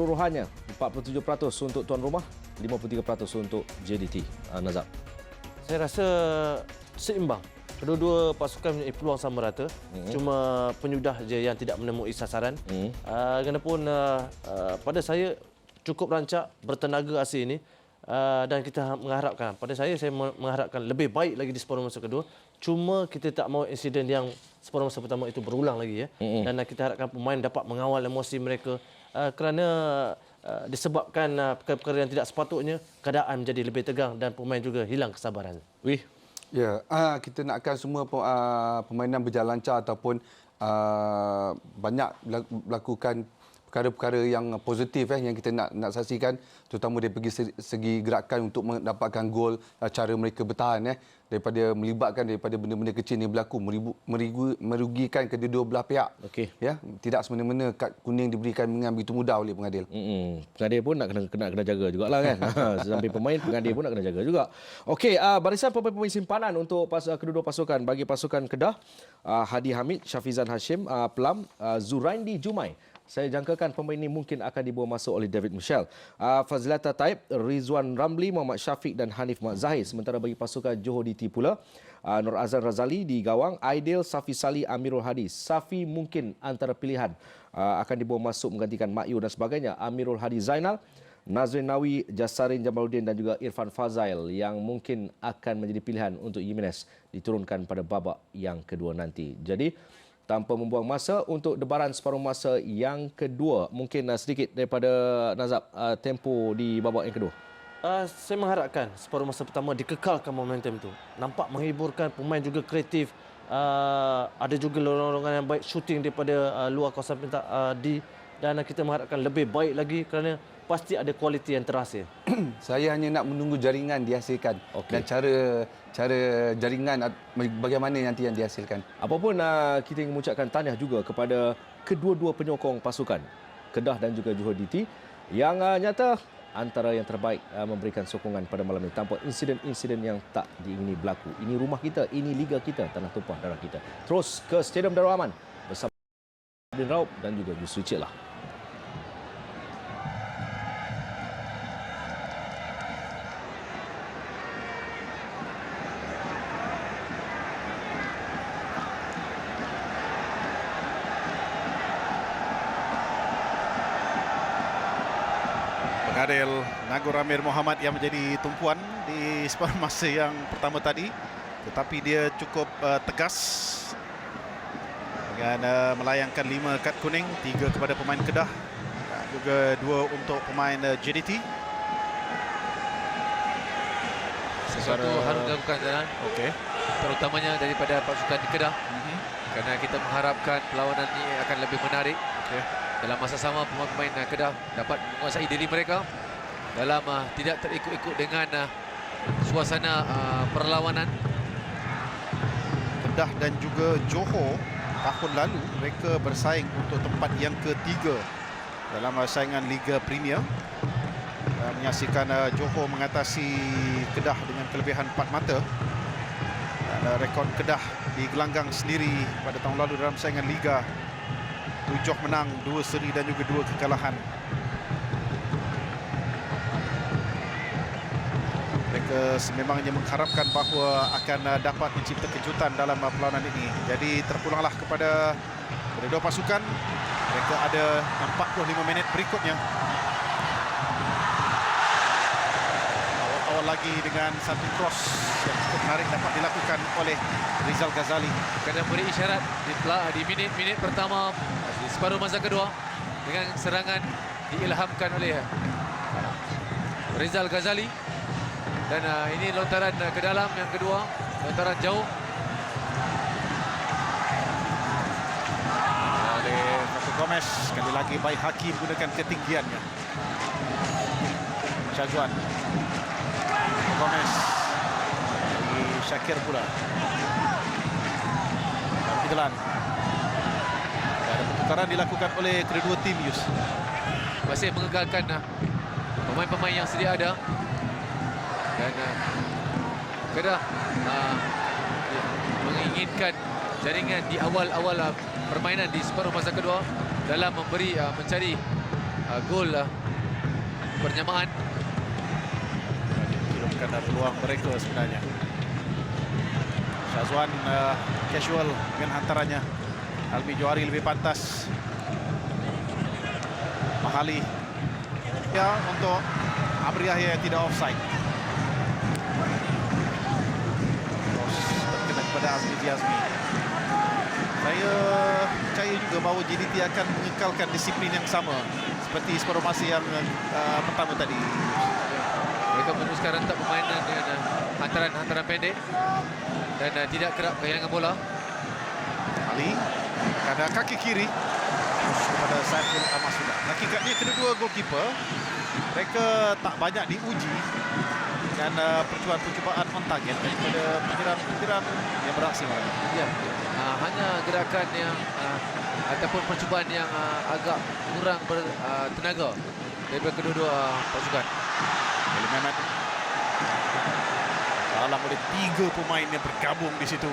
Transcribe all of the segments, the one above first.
Keseluruhannya 47% untuk tuan rumah, 53% untuk JDT. Nazab. Saya rasa seimbang. Kedua-dua pasukan mempunyai peluang sama rata. Cuma penyudah je yang tidak menemui sasaran. Kenapun pada saya cukup rancak bertenaga asing ini. Dan kita mengharapkan, saya mengharapkan lebih baik lagi di separuh masa kedua. Cuma kita tak mahu insiden yang separuh masa pertama itu berulang lagi. Dan kita harapkan pemain dapat mengawal emosi mereka. Kerana disebabkan perkara-perkara yang tidak sepatutnya, keadaan menjadi lebih tegang dan pemain juga hilang kesabaran. Wih. Ya, kita nakkan semua permainan berjalan lancar ataupun banyak melakukan perkara-perkara yang positif yang kita nak saksikan, terutama dari segi gerakan untuk mendapatkan gol, cara mereka bertahan daripada melibatkan daripada benda-benda kecil yang berlaku merugikan kedua-dua belah pihak. Okey. Ya, tidak semena-mena kad kuning diberikan dengan begitu mudah oleh pengadil. Pengadil pun nak kena jaga jugalah kan. Sampai pemain, pengadil pun nak kena jaga juga. Okey, barisan pemain simpanan untuk kedua-dua pasukan. Bagi pasukan Kedah, Hadi Hamid, Syafizan Hashim, Pelam, Zuraindi Jumai. Saya jangkakan pemain ini mungkin akan dibawa masuk oleh David Michel. Fazlata Taib, Rizwan Ramli, Muhammad Syafiq dan Hanif Mat Zahir. Sementara bagi pasukan Johor DT pula, Nur Azan Razali di gawang, Aidil, Safi Salih, Amirul Hadi. Safi mungkin antara pilihan akan dibawa masuk menggantikan Mak Yu dan sebagainya. Amirul Hadi Zainal, Nazrin Nawi, Jasarin Jamaluddin dan juga Irfan Fazail yang mungkin akan menjadi pilihan untuk Jimenez diturunkan pada babak yang kedua nanti. Jadi tanpa membuang masa untuk debaran separuh masa yang kedua, mungkin sedikit daripada Nazab tempo di babak yang kedua. Saya mengharapkan separuh masa pertama dikekalkan momentum itu. Nampak menghiburkan, pemain juga kreatif. Ada juga lorongan yang baik, shooting daripada luar kawasan pentak dan kita mengharapkan lebih baik lagi kerana pasti ada kualiti yang terhasil. Saya hanya nak menunggu jaringan dihasilkan. Dan cara jaringan bagaimana nanti yang dihasilkan. Apapun kita ingin mengucapkan tahniah juga kepada kedua-dua penyokong pasukan Kedah dan juga Johor DT yang nyata antara yang terbaik memberikan sokongan pada malam ini tanpa insiden-insiden yang tak diingini berlaku. Ini rumah kita, ini liga kita, tanah tumpah darah kita. Terus ke Stadium Darul Aman bersama Abdin Raub dan juga Yusri Cik lah. Pengadil Nagor Amir Muhammad yang menjadi tumpuan di separuh masa yang pertama tadi, tetapi dia cukup tegas dengan melayangkan 5 kad kuning, 3 kepada pemain Kedah dan juga 2 untuk pemain JDT. Sesuatu harus dilakukan jalan. Terutamanya daripada pasukan Kedah. Kerana kita mengharapkan perlawanan ini akan lebih menarik. Dalam masa sama pemain Kedah dapat menguasai diri mereka dalam tidak terikut-ikut dengan suasana perlawanan. Kedah dan juga Johor tahun lalu mereka bersaing untuk tempat yang ketiga dalam saingan Liga Premier. Menyaksikan Johor mengatasi Kedah dengan kelebihan 4 mata. Dan rekod Kedah di gelanggang sendiri pada tahun lalu dalam saingan Liga, 7 menang, 2 seri dan juga 2 kekalahan. Mereka sememangnya mengharapkan bahawa akan dapat mencipta kejutan dalam perlawanan ini. Jadi terpulanglah kepada kedua pasukan. Mereka ada 45 minit berikutnya. Awal-awal lagi dengan satu cross yang cukup menarik dapat dilakukan oleh Rizal Ghazali. Kena beri isyarat di minit-minit pertama di separuh masa kedua dengan serangan diilhamkan oleh Rizal Ghazali. Dan ini lontaran ke dalam yang kedua, lontaran jauh oleh Fatul Gomez. Sekali lagi baik Hakim gunakan ketinggiannya. Syazwan, Gomez, bagi Syakir pula. Jalan. Ada pertukaran dilakukan oleh kedua tim, Yus. masih mengekalkan pemain-pemain yang sedia ada. Dan Kedah menginginkan jaringan di awal-awal permainan di separuh masa kedua dalam mencari gol penyamaan. Kirimkan peluang mereka sebenarnya. Syazwan casual dengan hantarannya. Almi Johari lebih pantas. Mahali ya untuk Amri Yahya yang tidak offside. Terus terkena kepada Azmi Azmi. Saya percaya juga bahawa JDT akan mengekalkan disiplin yang sama seperti separuh masa yang pertama tadi. Mereka meneruskan rentak permainan dengan hantaran pendek dan tidak kerap kehilangan bola. Ali ada kaki kiri kepada Saiful Amar sudah. Hakikatnya kedua goalkeeper mereka tak banyak diuji dengan percubaan-percubaan on target daripada penyerang-penyerang yang beraksi. Ya, hanya gerakan yang ataupun percubaan yang agak kurang bertenaga daripada kedua-dua pasukan. Ali Mehmet dalam oleh 3 pemain yang bergabung di situ.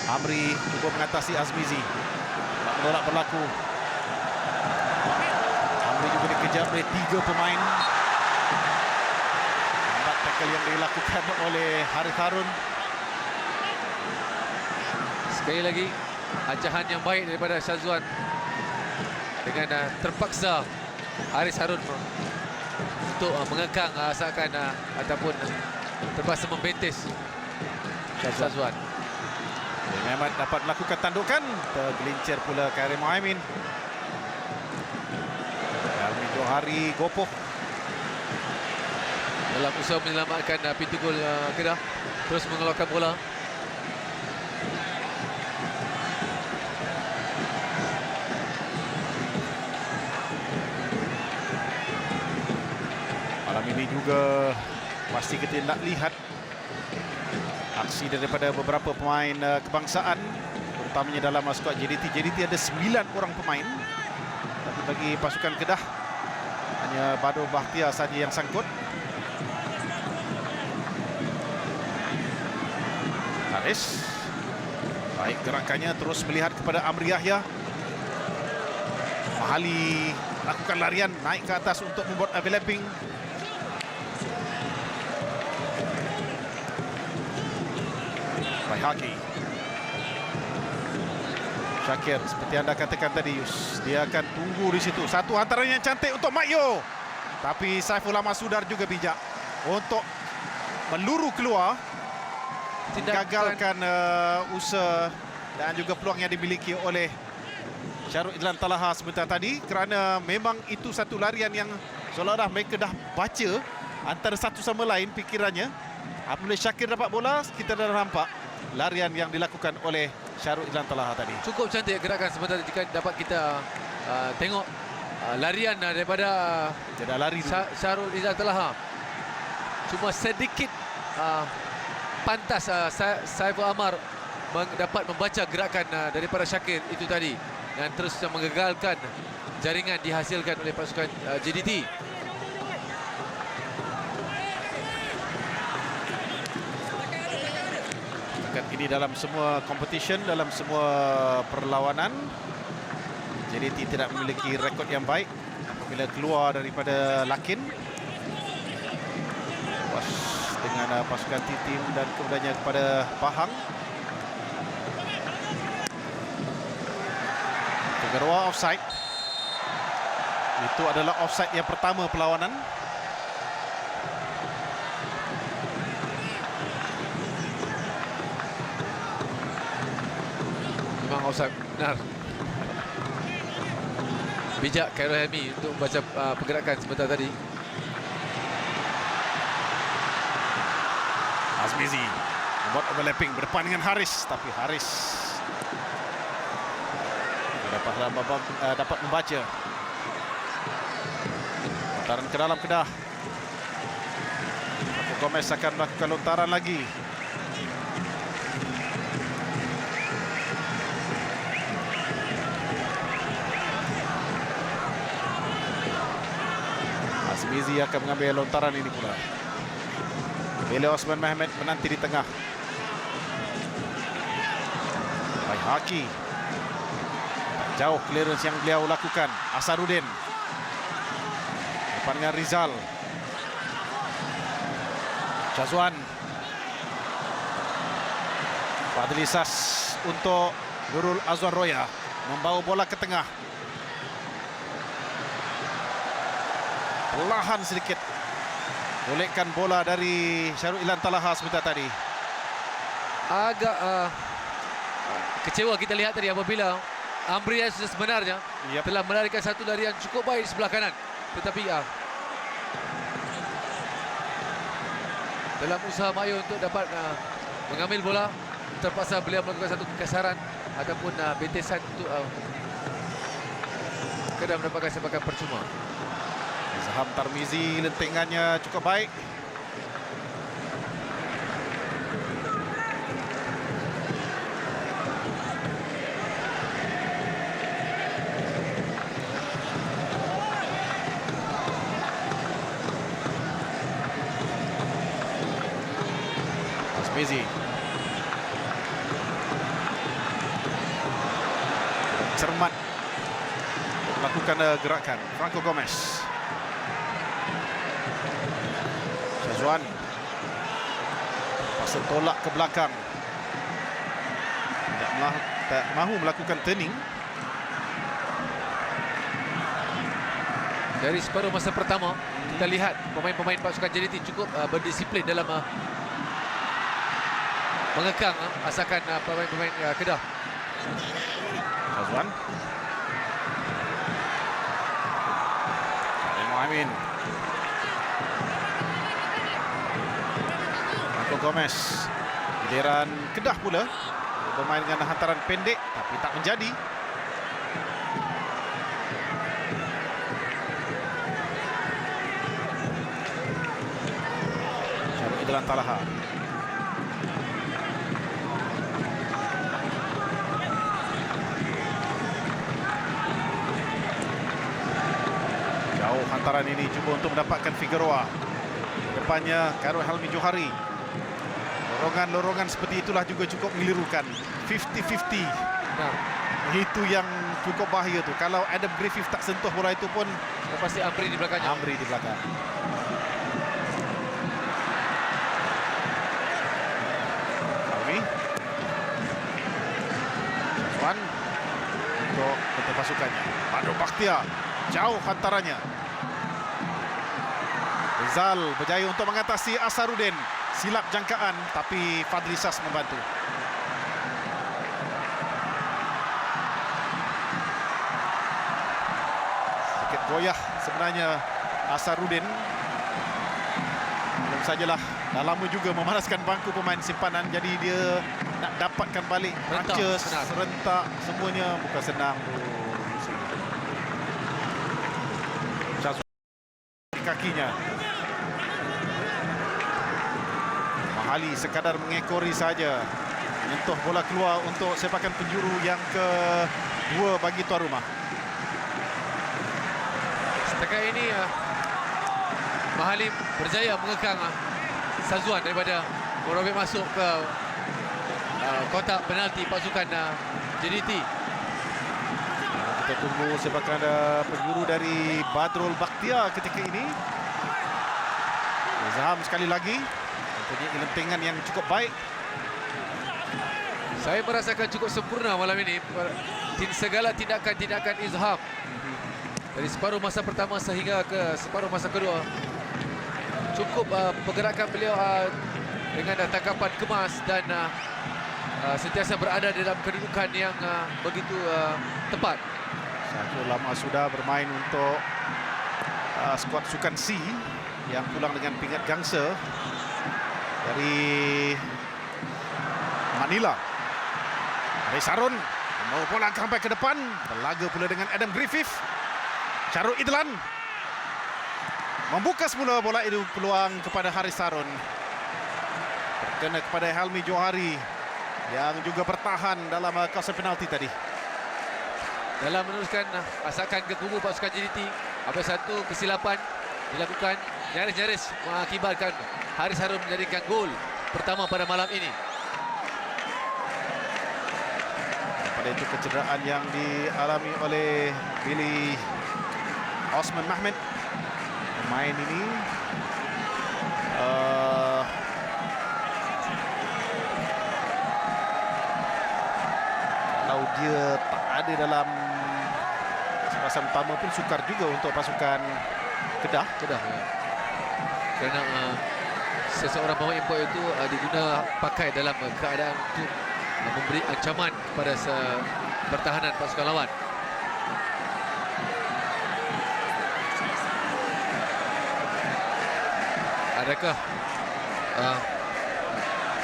Amri cuba mengatasi Azmizi. Tak menolak berlaku. Amri juga dikejar oleh 3 pemain. Nampak tackle yang dilakukan oleh Harith Harun. Sekali lagi acahan yang baik daripada Syazwan dengan terpaksa Haris Harun untuk mengekang asalkan ataupun terpaksa membentis Syazwan. Mehmet dapat melakukan tandukan, tergelincir pula Karim Mohaimin. Almi Johari gopoh Dalam usaha menyelamatkan pintu gol Kedah, terus mengeluarkan bola. Malam ini juga pasti kita nak lihat aksi daripada beberapa pemain kebangsaan, terutamanya dalam skuad JDT. JDT ada 9 orang pemain, tapi bagi pasukan Kedah hanya Badul Bahtiar saja yang sangkut. Haris baik gerakannya, terus melihat kepada Amri Yahya. Mahali lakukan larian naik ke atas untuk membuat overlapping. Haki. Syakir seperti anda katakan tadi Yus, dia akan tunggu di situ. Satu hantaran yang cantik untuk Mayo. Tapi Saiful Amar Sudar juga bijak untuk meluru keluar, menggagalkan usaha dan juga peluang yang dimiliki oleh Syarul Idlan Talaha sebentar tadi, kerana memang itu satu larian yang seolah-olah mereka dah baca antara satu sama lain pikirannya. Apabila Syakir dapat bola, kita dah nampak larian yang dilakukan oleh Syarul Idlan Talaha tadi. Cukup cantik gerakan sebentar jika dapat kita tengok larian daripada Dia dah lari dulu. Syarul Idlan Talaha. Cuma sedikit pantas Saiful Amar dapat membaca gerakan daripada Syakir itu tadi dan terus menggagalkan jaringan dihasilkan oleh pasukan JDT. Ini dalam semua competition, dalam semua perlawanan, JDT tidak memiliki rekod yang baik apabila keluar daripada Lakin. Puas dengan pasukan T-Team dan kemudiannya kepada Pahang. Tegarwa offside. Itu adalah offside yang pertama perlawanan. Memang offside, benar. Bijak Khairul Helmi untuk membaca pergerakan sebentar tadi. Azmizi membuat overlapping berdepan dengan Haris, tapi Haris dapat membaca. Lontaran ke dalam Kedah. Paco Gomez akan melakukan lontaran lagi. Azmizi akan mengambil lontaran ini pula. Bila Osman Mehmet menanti di tengah. Baik Haki. Jauh clearance yang beliau lakukan. Asarudin Depan dengan Rizal. Syazwan. Fadlisas untuk Nurul Azwan Roya. Membawa bola ke tengah. Perlahan sedikit. Bolehkan bola dari Syarul Ilan Talaha sebentar tadi. Agak kecewa kita lihat tadi apabila Amriah sebenarnya telah melarikan satu larian cukup baik di sebelah kanan. Tetapi dalam usaha Mayu untuk dapat mengambil bola, terpaksa beliau melakukan satu kekasaran ataupun betesan untuk Kedah mendapatkan sepakan percuma. Zaham Tarmizi lentingannya cukup baik. Tarmizi. Cermat melakukan gerakan. Franco Gomez. Syazwan. Pasal tolak ke belakang. Tak mahu melakukan turning. Dari separuh masa pertama, kita lihat pemain-pemain pasukan JDT cukup berdisiplin dalam mengekang asakan pemain-pemain Kedah. Syazwan. Muhammad. Franco Gomez. Giliran Kedah pula bermain dengan hantaran pendek tapi tak menjadi. Syarul Ilan Talaha. Jauh hantaran ini cuba untuk mendapatkan Figueroa. Depannya Khairul Helmi Johari. Lorongan-lorongan seperti itulah juga cukup mengelirukan. 50-50. Nah, Itu yang cukup bahaya tu. Kalau Adam Griffith tak sentuh bola itu pun pasti Amri di belakangnya. Amri di belakang. Alwi. Syazwan untuk bentuk pasukannya. Badrul Bakhtiar. Jauh hantarannya. Rizal berjaya untuk mengatasi Asarudin. Silap jangkaan tapi Fadlisas membantu. Sedikit goyah sebenarnya Asarudin. Belum sajalah dah lama juga memanaskan bangku pemain simpanan, jadi dia nak dapatkan balik punches serentak semuanya bukan senang tu. Kakinya Mahali sekadar mengekori saja, menyentuh bola keluar untuk sepakan penjuru yang kedua bagi tuan rumah. Setakat ini Mahali berjaya mengekang Syazwan daripada merobek masuk ke kotak penalti pasukan JDT. Kita tunggu sepakan penjuru dari Badrul Bakhtiar ketika ini. Zaham sekali lagi mempunyai kelentingan yang cukup baik. Saya merasakan cukup sempurna malam ini segala tindakan-tindakan Izham dari separuh masa pertama sehingga ke separuh masa kedua. Cukup pergerakan beliau dengan tangkapan kemas dan sentiasa berada dalam kedudukan yang begitu tepat. Satu lama sudah bermain untuk skuad Sukan C yang pulang dengan pingat gangsa dari Manila. Dari Sarun membawa bola sampai ke depan, berlaga pula dengan Adam Griffith. Syarul Idlan membuka semula bola itu, peluang kepada Haris Sarun. Terkena kepada Helmi Johari yang juga bertahan dalam kawasan penalti tadi. Dalam meneruskan asakan ke kubu pasukan JDT, ada satu kesilapan dilakukan nyaris-nyaris mengakibatkan Haris Harun menjadikan gol pertama pada malam ini. Pada itu kecederaan yang dialami oleh Billy Osman Mahmud. pemain ini kalau dia tak ada dalam kesempatan utama pun sukar juga untuk pasukan Kedah. Ya. Kerana seseorang pemain import itu diguna pakai dalam keadaan untuk memberi ancaman kepada pertahanan pasukan lawan. Adakah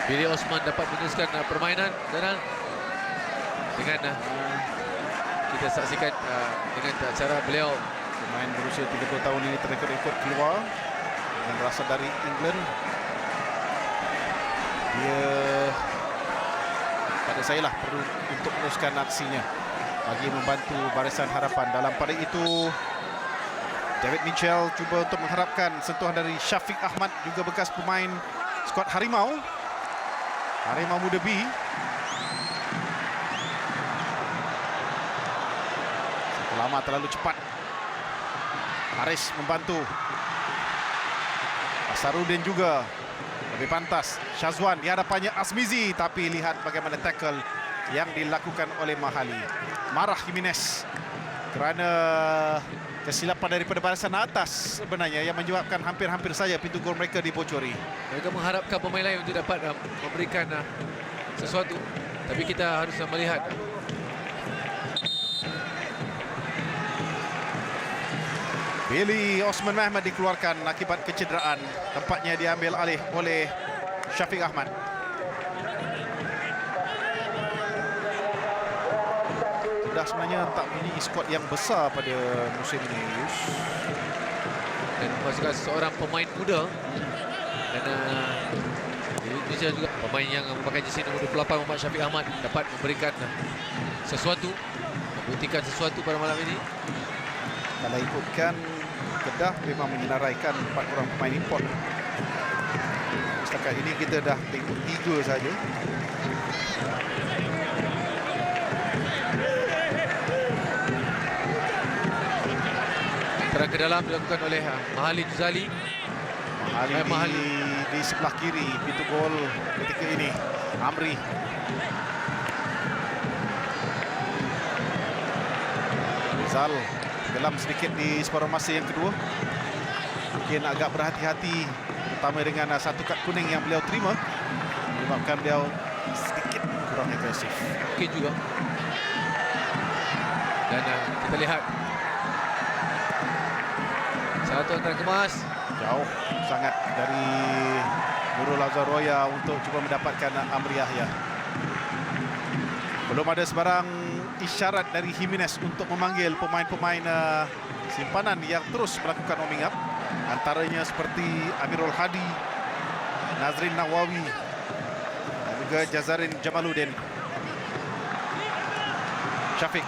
Billy Osman dapat meneruskan permainan dengan kita saksikan dengan cara beliau. Pemain berusia 30 tahun ini terikut-ikut keluar dan berasal dari England. Dia pada saya lah perlu untuk meneruskan aksinya bagi membantu barisan harapan. Dalam pada itu David Mitchell cuba untuk mengharapkan sentuhan dari Syafiq Ahmad, juga bekas pemain skuad Harimau Muda B. Lama terlalu cepat. Haris membantu. Asarudin juga lebih pantas. Syazwan di hadapannya Asmizi, tapi lihat bagaimana tackle yang dilakukan oleh Mahali. Marah Jimenez kerana kesilapan daripada barisan atas sebenarnya yang menyebabkan hampir-hampir saja pintu gol mereka dibocori. Mereka mengharapkan pemain lain untuk dapat memberikan sesuatu, tapi kita harus melihat Billy Osman Mahmud dikeluarkan akibat kecederaan. Tempatnya diambil alih oleh Syafiq Ahmad. Sudah sebenarnya tak punya skuad yang besar pada musim ini, Yus. dan memasukkan seorang pemain muda dan Indonesia juga pemain yang memakai jersey nombor 28 Muhammad Syafiq Ahmad dapat memberikan sesuatu, membuktikan sesuatu pada malam ini. Kalau ikutkan, Kedah memang menyenaraikan 4 orang pemain import. Setakat ini kita dah tengok 3 saja. Terang ke dalam dilakukan oleh Mahali Juzali. Mahali di sebelah kiri pintu gol ketika ini. Amri. Rizal dalam sedikit di separuh masa yang kedua. Mungkin agak berhati-hati, terutama dengan satu kad kuning yang beliau terima, menyebabkan beliau sedikit kurang agresif. Mungkin juga. Dan kita lihat satu antara kemas Jauh sangat dari Nurul Azhar Roya untuk cuba mendapatkan Amri Yahya. Belum ada sebarang isyarat dari Jimenez untuk memanggil pemain-pemain simpanan yang terus melakukan warming up. Antaranya seperti Amirul Hadi, Nazrin Nawawi dan juga Jazarin Jamaluddin. Syafiq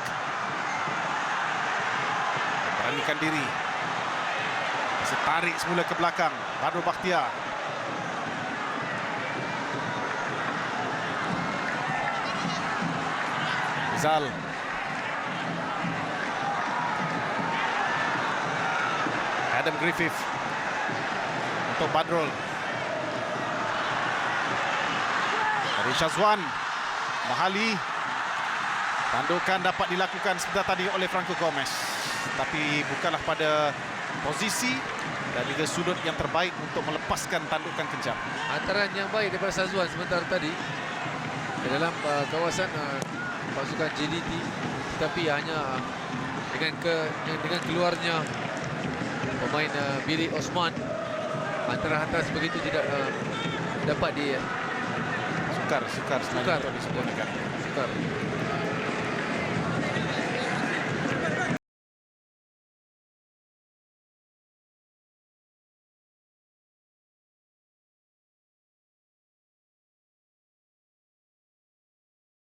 beranikan diri. Masih tarik semula ke belakang. Badrul Bakhtiar. Rizal. Adam Griffith untuk Badrul. Dari Syazwan. Mahali. Tandukan dapat dilakukan sebentar tadi oleh Franco Gomez. Tapi bukanlah pada posisi dan juga sudut yang terbaik untuk melepaskan tandukan kencang. Antaran yang baik daripada Syazwan sebentar tadi ke dalam kawasan pasukan JDT, tetapi hanya dengan keluarnya pemain Billy Osman, antara hantaran begitu tidak dapat di Sukar sukar.